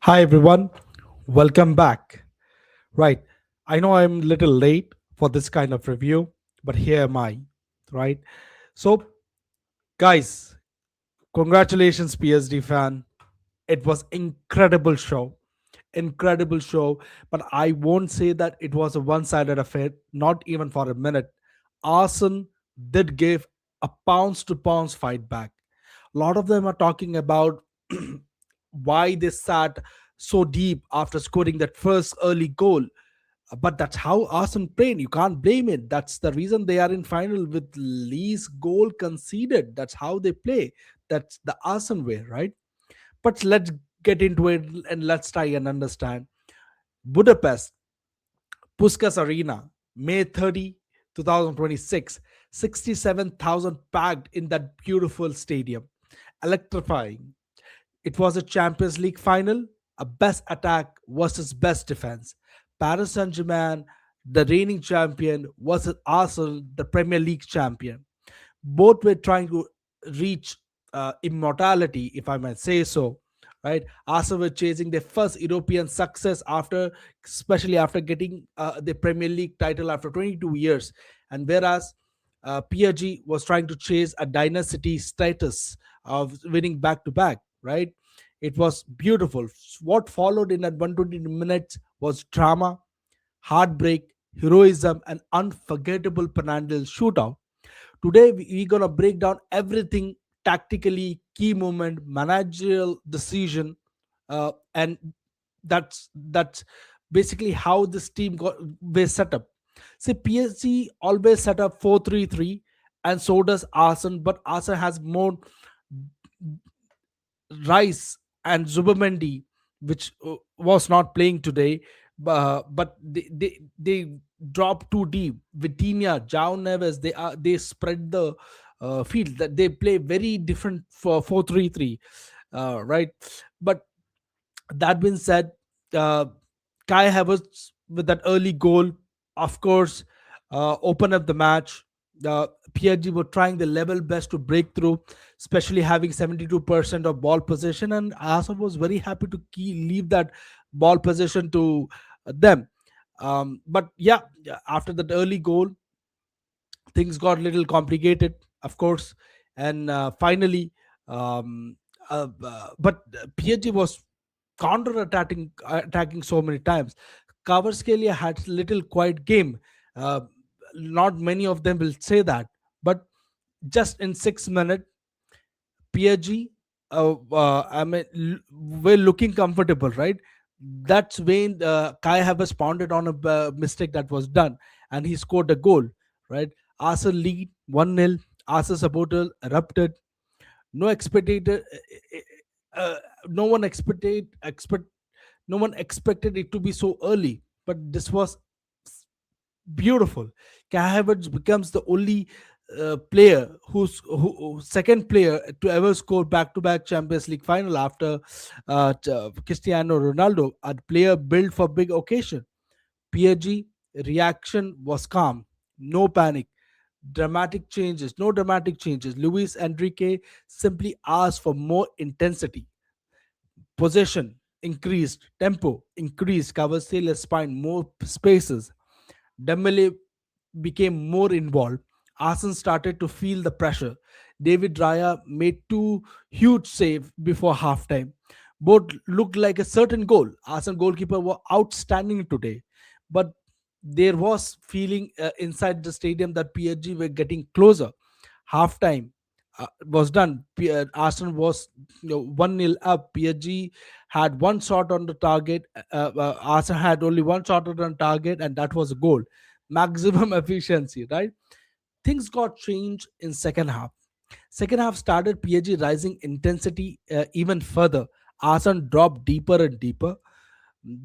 Hi everyone, welcome back. Right, I know I'm a little late for this kind of review, but here am I. Right, so guys, congratulations, PSG fan. It was incredible show. But I won't say that it was a one-sided affair, not even for a minute. Arsenal did give a pounds to pounds fight back. A lot of them are talking about why they sat so deep after scoring that first early goal. But that's how Arsenal played. You can't blame it. That's the reason they are in final with least goal conceded. That's how they play. That's the Arsenal way, right? But let's get into it and let's try and understand. Budapest, Puskas Arena, May 30, 2026. 67,000 packed in that beautiful stadium. Electrifying. It was a Champions League final, a best attack versus best defense. Paris Saint-Germain, the reigning champion, versus Arsenal, the Premier League champion. Both were trying to reach immortality, if I might say so. Right, Arsenal were chasing their first European success after, especially after getting the Premier League title after 22 years, and whereas PSG was trying to chase a dynasty status of winning back to back. Right, it was beautiful. What followed in that 120 minutes was drama, heartbreak, heroism, and unforgettable penalty shootout. Today, we're going to break down everything tactically, key moment, managerial decision, and that's basically how this team got was set up. See, PSG always set up 4-3-3, and so does Arsenal, but Arsenal has more Rice and Zubamendi, which was not playing today, but they drop too deep. Vitinha, Jao Neves, they spread the field. That they play very different for 4-3-3, right? But that being said, uh, Kai Havertz with that early goal, of course, open up the match. PSG were trying the level best to break through, especially having 72% of ball possession, and Arsenal was very happy to leave that ball possession to them. But yeah, after that early goal, things got a little complicated, of course, and finally, um, but PSG was attacking so many times. Kvaratskhelia had little quiet game. Uh, Not many of them will say that, but just in 6 minutes, PSG, we're looking comfortable, right? That's when Kai Havertz pounded on a mistake that was done, and he scored a goal, right? Arsenal lead 1-0. Arsenal supporter erupted. No expectated, no one no one expected it to be so early, but this was beautiful. Kai Havertz becomes the only player second player to ever score back-to-back Champions League final after Cristiano Ronaldo, a player built for big occasion. PSG reaction was calm, no panic. No dramatic changes. Luis Enrique simply asked for more intensity. Possession increased, tempo increased. Cavasillas spine more spaces. Dembele became more involved. Arsenal started to feel the pressure. David Raya made two huge saves before halftime. Both looked like a certain goal. Arsenal goalkeeper was outstanding today, but there was feeling inside the stadium that PSG were getting closer. Halftime was done. Arsenal was 1-0 up. PSG had one shot on the target. Arsenal had only one shot on target, and that was a goal. Maximum efficiency, right? Things got changed in second half. Second half started PSG rising intensity even further. Arsenal dropped deeper and deeper.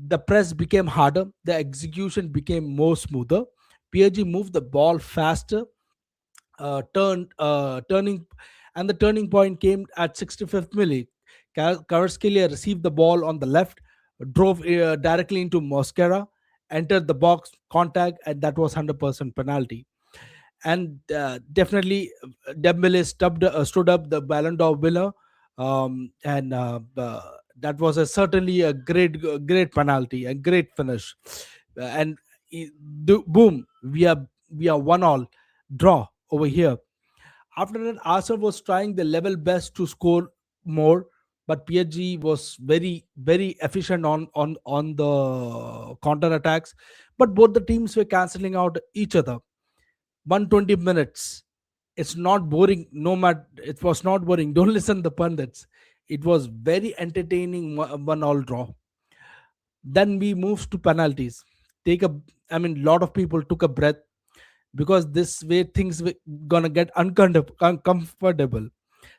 The press became harder. The execution became more smoother. PSG moved the ball faster, turning, and the turning point came at 65th minute. Kvaratskhelia received the ball on the left, drove directly into Mosquera, entered the box, contact, and that was 100% penalty. And definitely, Dembele stood up the Ballon d'Or winner, and That was certainly a great penalty, a great finish. And boom, we are 1-all draw over here. After that, Arsenal was trying the level best to score more, but PSG was very efficient on the counter attacks. But both the teams were cancelling out each other. 120 minutes. It's not boring. No matter, it was not boring. Don't listen to the pundits. It was very entertaining. 1-all draw. Then we moved to penalties. Take a, I mean, lot of people took a breath because this way things were gonna get uncomfortable.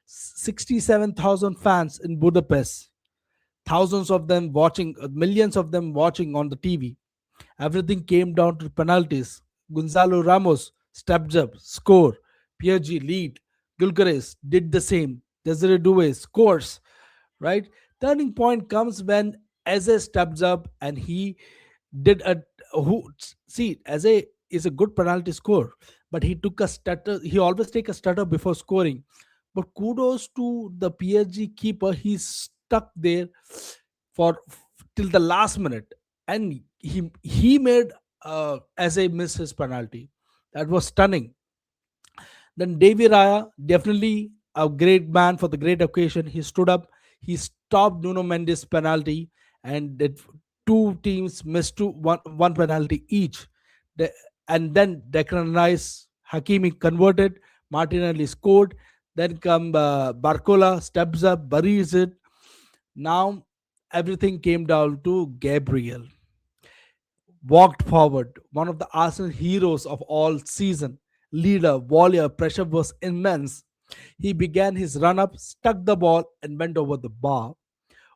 67,000 fans in Budapest, thousands of them watching, millions of them watching on the TV. Everything came down to penalties. Gonzalo Ramos stepped up, score. PSG lead. Gyokeres did the same. Desiree Doué scores. Right? Turning point comes when Eze steps up and he did a who see Eze is a good penalty score, but he took a stutter. He always take a stutter before scoring. But kudos to the PSG keeper. He's stuck there for till the last minute, and he made Eze miss his penalty. That was stunning. Then Davy Raya, definitely a great man for the great occasion. He stood up, he stopped Nuno Mendes' penalty, and the two teams missed one penalty each. The- and then Declan Rice, Hakimi converted, Martinelli scored. Then come Barcola, steps up, buries it. Now everything came down to Gabriel walked forward, one of the Arsenal heroes of all season. Leader, warrior, pressure was immense. He began his run up, stuck the ball, and went over the bar,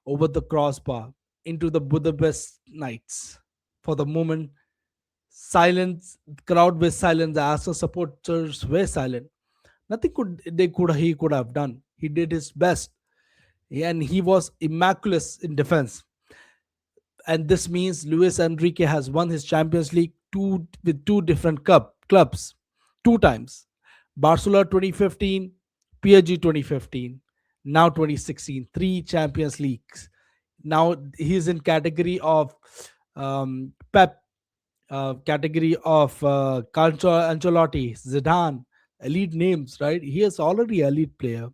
over the crossbar, into the Budapest Knights. For the moment, silence, crowd was silent, the Arsenal supporters were silent. Nothing he could have done. He did his best, and he was immaculate in defense. And this means Luis Enrique has won his Champions League with two different clubs, two times. Barcelona 2015, PSG 2015, now 2016, three Champions Leagues. Now he's in category of Pep, category of Ancelotti, Zidane, elite names, right? He is already elite player.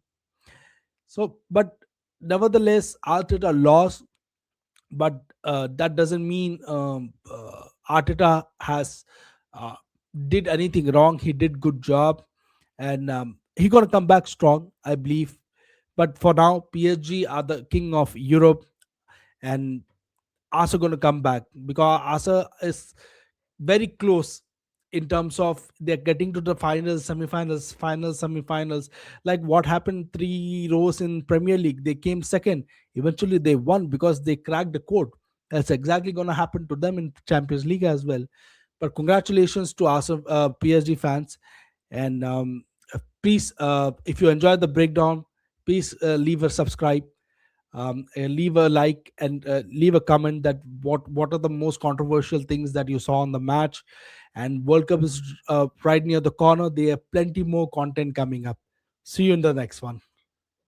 So, but nevertheless, Arteta lost, but that doesn't mean Arteta has uh, did anything wrong. He did good job, and he gonna come back strong, I believe. But for now, PSG are the king of Europe, and Arsenal going to come back because Arsenal is very close in terms of they're getting to the finals, semi-finals, finals, semi-finals. Like what happened 3 rows in Premier League, they came second. Eventually, they won because they cracked the code. That's exactly going to happen to them in Champions League as well. But congratulations to Arsenal, PSG fans, and please, if you enjoyed the breakdown, please leave a subscribe, leave a like, and leave a comment that what are the most controversial things that you saw on the match. And World Cup is right near the corner. There are plenty more content coming up. See you in the next one.